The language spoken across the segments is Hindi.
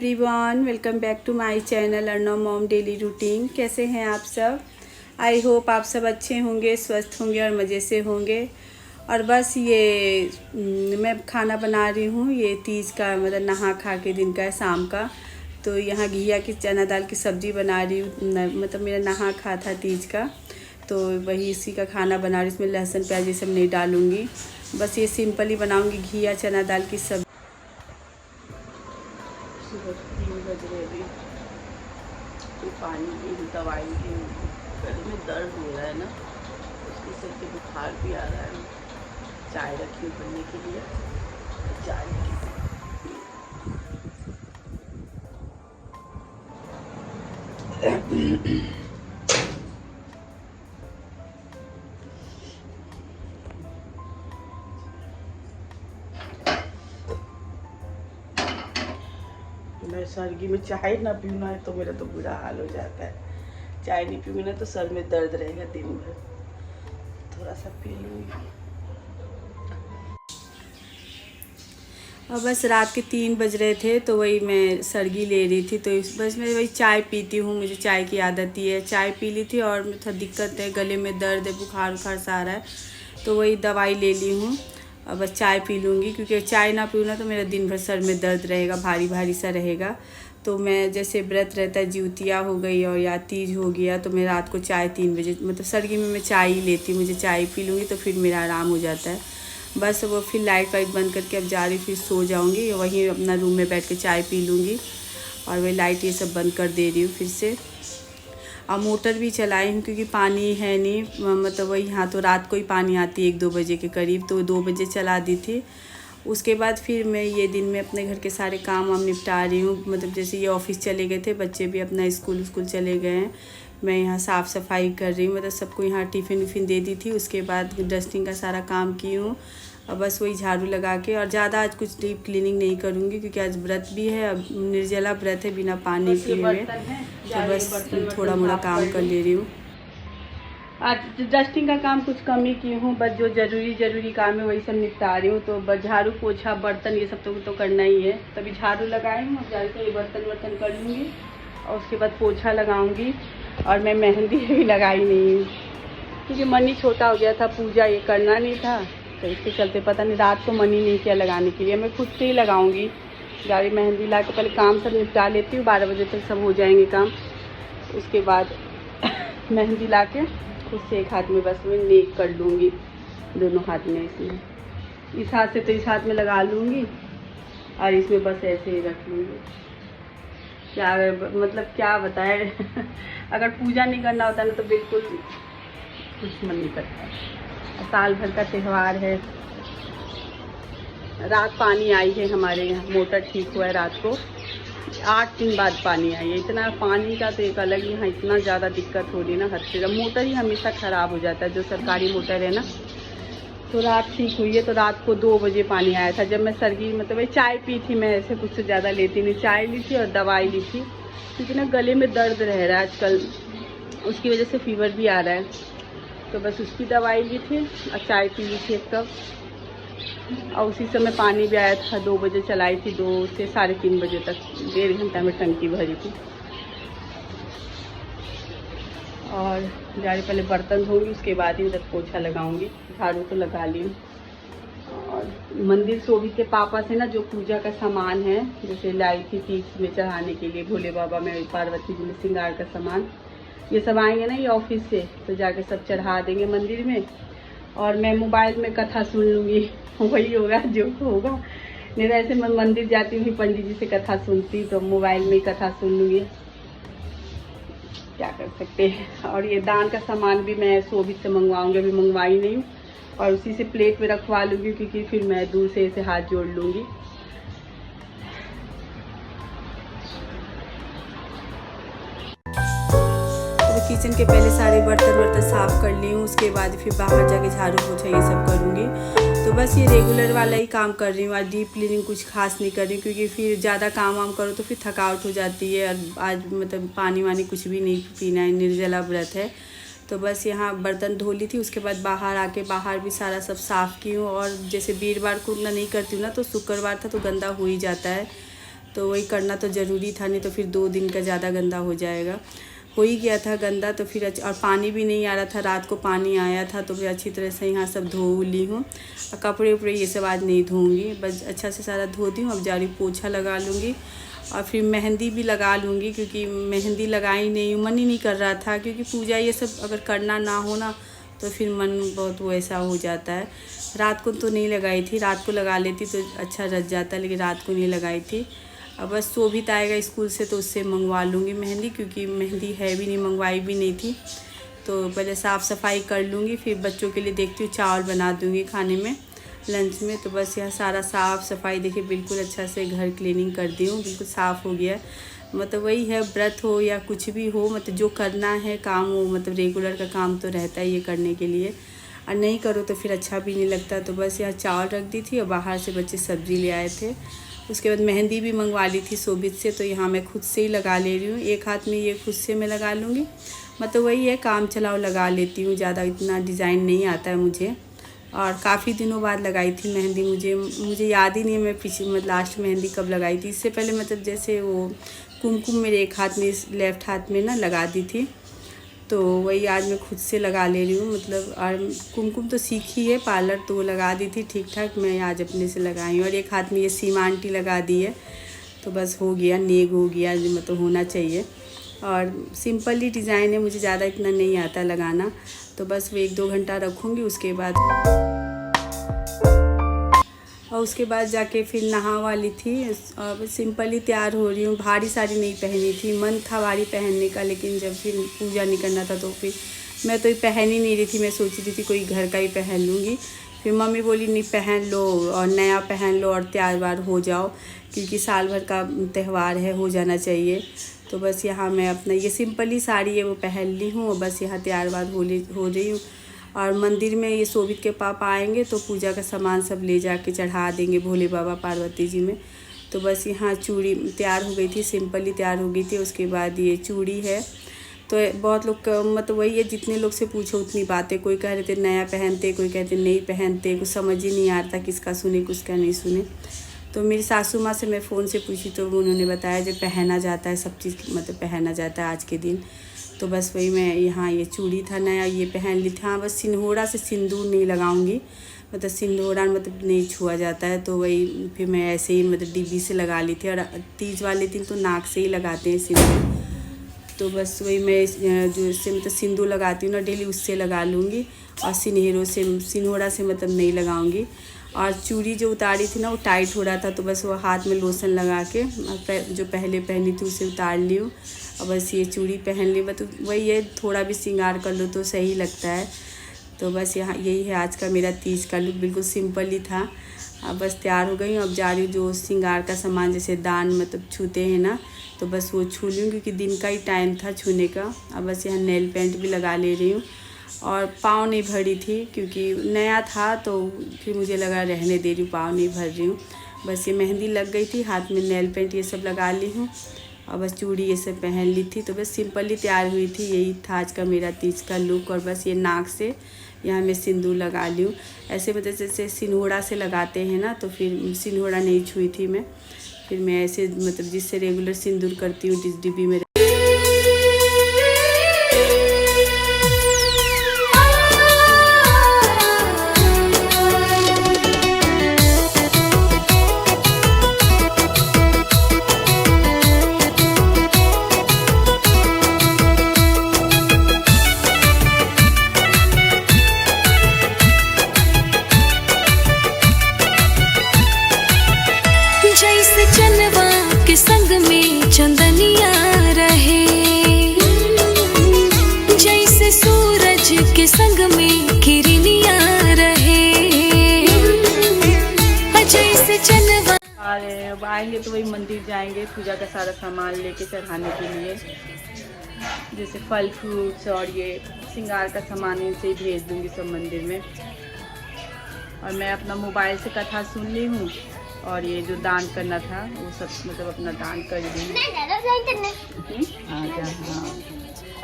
Everyone, welcome back to my channel Arnav mom daily routine. कैसे हैं आप सब? आई होप आप सब अच्छे होंगे, स्वस्थ होंगे और मज़े से होंगे। और बस ये मैं खाना बना रही हूँ। ये तीज का मतलब नहा खा के दिन का है, शाम का। तो यहाँ घिया की चना दाल की सब्ज़ी बना रही हूँ। मतलब मेरा नहा खा था तीज का, तो वही इसी का खाना बना रही हूँ। इसमें लहसुन प्याज ये सब नहीं डालूँगी, बस ये सिंपल ही बनाऊँगी, घिया चना दाल की सब्ज़ी। सुबह 3 बज रहे अभी। तो पानी की दवाई की गले में दर्द हो रहा है ना, उसके चलते बुखार भी आ रहा है। चाय रखी बनने के लिए, चाय मैं सर्दी में चाय ना पीऊँ ना तो मेरा तो बुरा हाल हो जाता है। चाय नहीं पीऊँगी ना तो सर में दर्द रहेगा दिन भर। थोड़ा सा पी लूँगी। और बस रात के 3 बज रहे थे, तो वही मैं सर्गी ले रही थी। तो बस मैं वही चाय पीती हूँ, मुझे चाय की आदत ही है। चाय पी ली थी और थोड़ा दिक्कत है, गले में दर्द है, बुखार उखार सा आ रहा है, तो वही दवाई ले ली हूँ। और बस चाय पी लूँगी, क्योंकि चाय ना पीऊँ ना तो मेरा दिन भर सर में दर्द रहेगा, भारी भारी सा रहेगा। तो मैं जैसे व्रत रहता है, जिउतिया हो गई और या तीज हो गया, तो मैं रात को चाय 3 बजे मतलब सर्दी में मैं चाय ही लेती हूँ। मुझे चाय पी लूँगी तो फिर मेरा आराम हो जाता है। बस वो फिर लाइट वाइट बंद करके अब जा रही, फिर सो जाऊँगी। वहीं अपना रूम में बैठ के चाय पी लूँगी। और वही लाइट ये सब बंद कर दे रही हूँ फिर से। और मोटर भी चलाई हूँ क्योंकि पानी है नहीं, मतलब वही यहाँ तो रात को ही पानी आती है 1-2 बजे के करीब, तो 2 बजे चला दी थी। उसके बाद फिर मैं ये दिन में अपने घर के सारे काम वाम निपटा रही हूँ। मतलब जैसे ये ऑफिस चले गए थे, बच्चे भी अपना स्कूल चले गए हैं। मैं यहाँ साफ़ सफाई कर रही हूँ, मतलब सबको यहाँ टिफ़िन विफ़िन दे दी थी। उसके बाद डस्टिंग का सारा काम की हूँ। और बस वही झाड़ू लगा के, और ज़्यादा आज कुछ डीप क्लीनिंग नहीं करूँगी क्योंकि आज व्रत भी है, अब निर्जला व्रत है बिना पानी पिए हुए। तो बस थोड़ा मोड़ा काम कर ले रही हूँ। आज डस्टिंग का काम कुछ कम ही की हूँ, बस जो ज़रूरी काम है वही सब निपटा रही हूँ। तो बस झाड़ू पोछा बर्तन ये सब तो करना ही है। तभी झाड़ू लगाई हूँ, अब जाके ये बर्तन कर लूँगी और उसके बाद पोछा लगाऊँगी। और मैं मेहंदी भी लगाई नहीं हूँ क्योंकि मन ही छोटा हो गया था, पूजा ये करना नहीं था, तो इसके चलते पता नहीं रात को मन ही नहीं किया लगाने के लिए। मैं खुद से ही लगाऊंगी। गाड़ी मेहंदी ला के पहले काम सब निपटा लेती हूँ, 12 बजे तक सब हो जाएंगे काम। उसके बाद मेहंदी ला के खुद से एक हाथ में बस मैं नेक कर लूँगी, दोनों हाथ में। इसमें इस हाथ से तो इस हाथ में लगा लूँगी और इसमें बस ऐसे ही रख लूँगी। क्या मतलब क्या बताए अगर पूजा नहीं करना होता ना तो बिल्कुल कुछ मन नहीं करता। साल भर का त्यौहार है। रात पानी आई है हमारे यहाँ, मोटर ठीक हुआ है रात को, 8 दिन बाद पानी आई है। इतना पानी का तो एक अलग ही यहाँ इतना ज़्यादा दिक्कत हो रही है ना, हद से। मोटर ही हमेशा ख़राब हो जाता है, जो सरकारी मोटर है ना। तो रात ठीक हुई है, तो रात को 2 बजे पानी आया था। जब मैं सर्दी मतलब वही चाय पी थी, मैं ऐसे कुछ ज़्यादा लेती नहीं, चाय ली थी और दवाई ली थी क्योंकि ना गले में दर्द रह रहा है आजकल, उसकी वजह से फीवर भी आ रहा है। तो बस उसकी दवाई ली थी और चाय पी ली थी एक कप। और उसी समय पानी भी आया था, 2 बजे चलाई थी, 2 से 3:30 बजे तक, 1.5 घंटा में टंकी भरी थी। और जारी पहले बर्तन धोऊंगी, उसके बाद ही उधर पोछा लगाऊंगी। झाड़ू तो लगा ली हूँ। और मंदिर से भी के पापा से ना जो पूजा का सामान है, जैसे लाई थी तीज में चढ़ाने के लिए भोले बाबा में, पार्वती जी में श्रृंगार का सामान, ये सब आएंगे ना ये ऑफिस से, तो जाके सब चढ़ा देंगे मंदिर में। और मैं मोबाइल में कथा सुन लूँगी, वही होगा जो होगा। नहीं तो ऐसे मैं मंदिर जाती हूँ, पंडित जी से कथा सुनती, तो मोबाइल में ही कथा सुन लूँगी। क्या कर सकते हैं। और ये दान का सामान भी मैं शोभित से मंगवाऊँगी, अभी मंगवाई नहीं हूँ। और उसी से प्लेट में रखवा लूँगी क्योंकि फिर मैं दूर से ऐसे हाथ जोड़ लूँगी। किचन के पहले सारे बर्तन साफ़ कर ली हूँ, उसके बाद फिर बाहर जाके झाड़ू पोछा ये सब करूँगी। तो बस ये रेगुलर वाला ही काम कर रही हूँ। आज डीप क्लीनिंग कुछ खास नहीं कर रही क्योंकि फिर ज़्यादा काम वाम करो तो फिर थकावट हो जाती है। और आज मतलब पानी वानी कुछ भी नहीं पीना है, निर्जला व्रत है। तो बस यहाँ बर्तन धो ली थी, उसके बाद बाहर आके बाहर भी सारा सब साफ़ की हूँ। और जैसे वीरवार को ना नहीं करती हूँ ना, तो शुक्रवार था तो गंदा हो ही जाता है। तो वही करना तो ज़रूरी था, नहीं तो फिर 2 दिन का ज़्यादा गंदा हो जाएगा। हो ही गया था गंदा, तो फिर और पानी भी नहीं आ रहा था, रात को पानी आया था तो फिर अच्छी तरह से यहाँ सब धो ली हूँ। और कपड़े उपड़े ये सब आज नहीं धोऊंगी, बस अच्छा से सारा धो दी हूँ। अब जा रही पोछा लगा लूँगी और फिर मेहंदी भी लगा लूँगी, क्योंकि मेहंदी लगाई नहीं हूँ, मन ही नहीं कर रहा था। क्योंकि पूजा ये सब अगर करना ना हो ना तो फिर मन बहुत वैसा हो जाता है। रात को तो नहीं लगाई थी, रात को लगा लेती तो अच्छा रच जाता, लेकिन रात को नहीं लगाई थी। अब बस शोभित आएगा स्कूल से तो उससे मंगवा लूँगी मेहंदी, क्योंकि मेहंदी है भी नहीं, मंगवाई भी नहीं थी। तो पहले साफ़ सफाई कर लूँगी, फिर बच्चों के लिए देखती हूँ चावल बना दूँगी खाने में, लंच में। तो बस यह सारा साफ़ सफाई देखिए, बिल्कुल अच्छा से घर क्लीनिंग कर दी हूँ, बिल्कुल साफ़ हो गया। मतलब वही है, व्रत हो या कुछ भी हो, मतलब जो करना है काम हो, मतलब रेगुलर का काम तो रहता है ये करने के लिए, और नहीं करो तो फिर अच्छा भी नहीं लगता। तो बस यहाँ चावल रख दी थी और बाहर से बच्चे सब्ज़ी ले आए थे। उसके बाद मेहंदी भी मंगवा ली थी शोभित से, तो यहाँ मैं खुद से ही लगा ले रही हूँ। एक हाथ में ये खुद से मैं लगा लूँगी, मतलब वही है, काम चलाओ लगा लेती हूँ, ज़्यादा इतना डिज़ाइन नहीं आता है मुझे। और काफ़ी दिनों बाद लगाई थी मेहंदी, मुझे याद ही नहीं है मैं पिछली लास्ट मेहंदी कब लगाई थी। इससे पहले मतलब जैसे वो कुमकुम मेरे एक हाथ में, लेफ़्ट हाथ में ना लगा दी थी, तो वही आज मैं खुद से लगा ले रही हूँ। मतलब और कुमकुम तो सीखी है पार्लर, तो वो लगा दी थी ठीक ठाक, मैं आज अपने से लगाई हूँ। और एक हाथ में ये सीमा आंटी लगा दी है, तो बस हो गया, नेग हो गया, मतलब होना चाहिए। और सिंपल ही डिज़ाइन है, मुझे ज़्यादा इतना नहीं आता लगाना। तो बस वो 1-2 घंटा रखूँगी, उसके बाद और उसके बाद जाके फिर नहा वाली थी और सिंपल ही तैयार हो रही हूँ। भारी साड़ी नहीं पहनी थी, मन था भारी पहनने का, लेकिन जब फिर पूजा नहीं करना था तो फिर मैं तो पहन ही नहीं रही थी। मैं सोच रही थी कोई घर का ही पहन लूँगी, फिर मम्मी बोली नहीं पहन लो और नया पहन लो और तैयार वार हो जाओ, क्योंकि साल भर का त्यौहार है, हो जाना चाहिए। तो बस यहाँ मैं अपना ये सिंपल ही साड़ी है वो पहन ली हूँ और बस यहाँ तैयार वार हो रही हूँ। और मंदिर में ये शोभित के पापा आएंगे तो पूजा का सामान सब ले जाके चढ़ा देंगे भोले बाबा पार्वती जी में। तो बस यहाँ चूड़ी तैयार हो गई थी, सिंपल ही तैयार हो गई थी। उसके बाद ये चूड़ी है, तो बहुत लोग मतलब वही है, जितने लोग से पूछो उतनी बातें, कोई कह रहे थे नया पहनते, कोई कहते नहीं पहनते, कुछ समझ ही नहीं आ रहा था किसका सुने किसका नहीं सुने। तो मेरी सासू माँ से मैं फ़ोन से पूछी तो उन्होंने बताया जो पहना जाता है, सब चीज़ मतलब पहना जाता है आज के दिन। तो बस वही मैं यहाँ ये चूड़ी था नया, ये पहन ली थी। हाँ बस सिंदूरा से सिंदूर नहीं लगाऊंगी, मतलब सिंदूरा मतलब नहीं छुआ जाता है, तो वही फिर मैं ऐसे ही मतलब डिब्बी से लगा ली थी। और तीज वाले दिन तो नाक से ही लगाते हैं सिंदूर, तो बस वही मैं जो इससे मतलब सिंदूर लगाती हूँ ना डेली, उससे लगा लूँगी। और सिंदूरा से मतलब नहीं लगाऊंगी। और चूड़ी जो उतारी थी ना वो टाइट हो रहा था, तो बस वो हाथ में लोशन लगा के जो पहले पहनी थी उसे उतार ली हूँ और बस ये चूड़ी पहन ली। मतलब वही है, थोड़ा भी श्रृंगार कर लो तो सही लगता है। तो बस यहाँ यही है आज का मेरा तीज का लुक, बिल्कुल सिंपल ही था। अब बस तैयार हो गई हूँ, अब जा रही हूँ जो श्रृंगार का सामान जैसे दान मतलब छूते हैं ना, तो बस वो छू लूँ, क्योंकि दिन का ही टाइम था छूने का। अब बस यहाँ नेल पेंट भी लगा ले रही हूँ। और पाँव नहीं भरी थी क्योंकि नया था, तो फिर मुझे लगा रहने दे रही हूँ, पाँव नहीं भर रही हूँ। बस ये मेहंदी लग गई थी, हाथ में नेल पेंट ये सब लगा ली हूँ और बस चूड़ी ये सब पहन ली थी। तो बस सिंपल ही तैयार हुई थी, यही था आज का मेरा तीज का लुक। और बस ये नाक से यहाँ मैं सिंदूर लगा ली हूँ, ऐसे मतलब जैसे सिंदूरा से लगाते हैं ना, तो फिर सिंदूरा नहीं छुई थी मैं, फिर मैं ऐसे मतलब जिससे रेगुलर सिंदूर करती हूँ जिस डिब्बी में। चनवा के संग में चंदनिया रहे, जैसे सूरज के संग में किरनिया रहे, जैसे चनवा। और आएंगे तो वही मंदिर जाएंगे, पूजा का सारा सामान लेके चढ़ाने के लिए, जैसे फल फ्रूट्स और ये श्रृंगार का सामान इनसे ही भेज दूँगी सब मंदिर में। और मैं अपना मोबाइल से कथा सुन ली हूँ, और ये जो दान करना था वो सब मतलब अपना दान कर दी। हाँ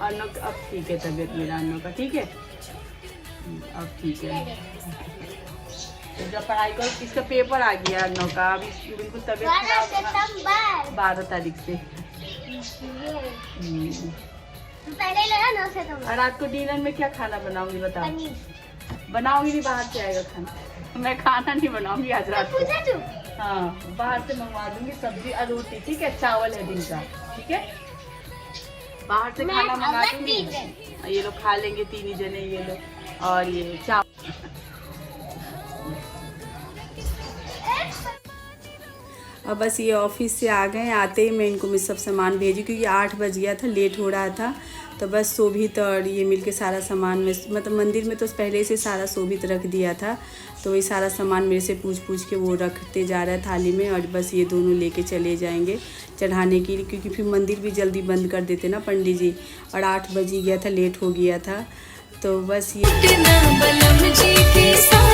अर्नव अब ठीक है, तबीयत मेरा अर्नव का ठीक है, अब ठीक है। तो जब पढ़ाई करो, इसका पेपर आ गया 9 का, अभी बिल्कुल तबीयत खराब 12 तारीख से। पहले लगा 9 सितंबर। और रात को डिनर में क्या खाना बनाऊंगी बताओ? बनाऊंगी नहीं, बाहर से आएगा खाना। मैं खाना नहीं बनाऊंगी आज रात को। पूछा तू? हाँ, बाहर से मंगवा दूंगी सब्जी और रोटी, ठीक है? चावल है दिन का, ठीक है? बाहर से खाना मंगा दूंगी, ये लोग खा लेंगे 3 ही जने ये लोग। और ये चावल अब बस ये ऑफिस से आ गए, आते ही मैं सब सामान भेजी क्योंकि 8 बज गया था, लेट हो रहा था। तो बस शोभित और ये मिलके सारा सामान में, मतलब मंदिर में तो पहले से सारा शोभित रख दिया था, तो वही सारा सामान मेरे से पूछ के वो रखते जा रहा है थाली में। और बस ये दोनों लेके चले जाएंगे चढ़ाने के लिए, क्योंकि फिर मंदिर भी जल्दी बंद कर देते ना पंडित जी, और 8 बज ही गया था, लेट हो गया था। तो बस ये बलम जी के साथ